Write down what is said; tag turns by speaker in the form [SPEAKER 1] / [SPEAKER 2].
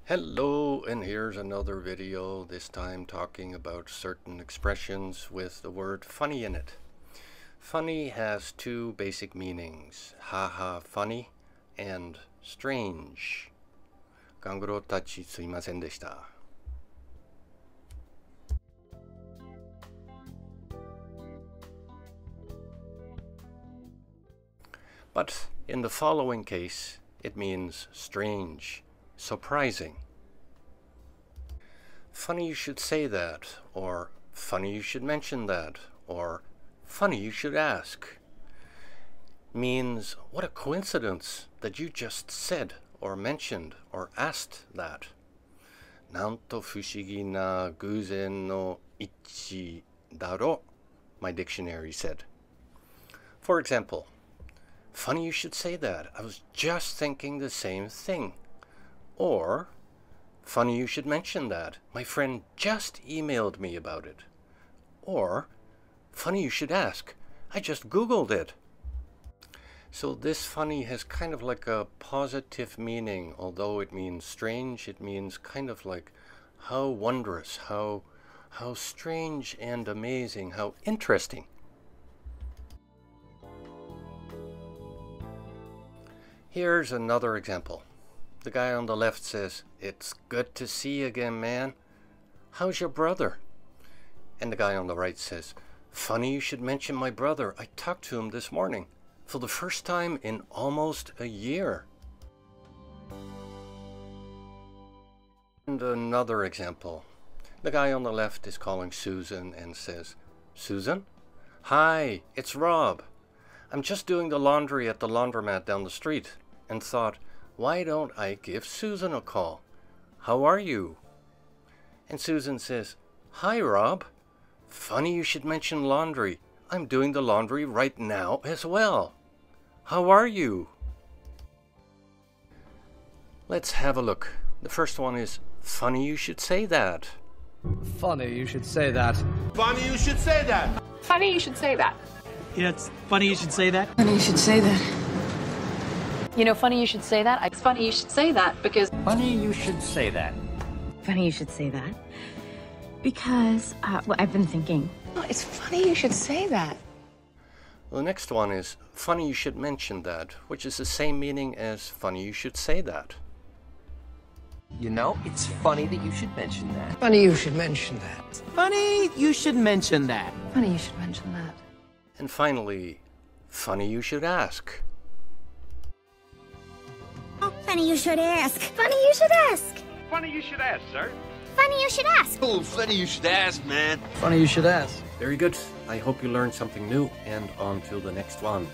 [SPEAKER 1] Hello, and here's another video, this time talking about certain expressions with the word funny in it. Funny has two basic meanings, haha funny and strange. ガングロたちすいませんでした。But in the following case, it means strange, surprising. Funny you should say that, or funny you should mention that, or funny you should ask. Means what a coincidence that you just said or mentioned or asked that. なんと不思議な偶然の一致だろ, my dictionary said. For example, funny you should say that. I was just thinking the same thing. Or, funny you should mention that. My friend just emailed me about it. Or, funny you should ask. I just Googled it. So this funny has kind of like a positive meaning. Although it means strange, it means kind of like how wondrous, how strange and amazing, how interesting. Here's another example. The guy on the left says, "It's good to see you again, man. How's your brother?" And the guy on the right says, "Funny you should mention my brother. I talked to him this morning for the first time in almost a year." And another example. The guy on the left is calling Susan and says, "Susan? Hi, it's Rob. I'm just doing the laundry at the laundromat down the street and thought, why don't I give Susan a call? How are you?" And Susan says, "Hi, Rob. Funny you should mention laundry. I'm doing the laundry right now as well. How are you?" Let's have a look. The first one is, funny you should say that.
[SPEAKER 2] Funny you should say that.
[SPEAKER 3] Funny you should say that.
[SPEAKER 4] Funny you should say that.
[SPEAKER 5] Yeah, it's funny you should say that.
[SPEAKER 6] Funny you should say that.
[SPEAKER 4] You know, funny you should say that. It's funny you should say that because...
[SPEAKER 5] Funny you should say that.
[SPEAKER 6] Funny you should say that. Because, well, I've been thinking.
[SPEAKER 4] Oh, it's funny you should say that.
[SPEAKER 1] The next one is, funny you should mention that, which is the same meaning as funny you should say that.
[SPEAKER 7] You know, it's funny that you should mention that.
[SPEAKER 8] Funny you should mention that.
[SPEAKER 5] Funny you should mention that.
[SPEAKER 4] Funny you should mention that.
[SPEAKER 1] And finally, funny you should ask.
[SPEAKER 9] Oh, funny you should ask. Funny you should ask.
[SPEAKER 3] Funny you should ask, sir.
[SPEAKER 9] Funny you should ask.
[SPEAKER 3] Oh, funny you should ask, man.
[SPEAKER 2] Funny you should ask.
[SPEAKER 1] Very good. I hope you learned something new, and on to the next one.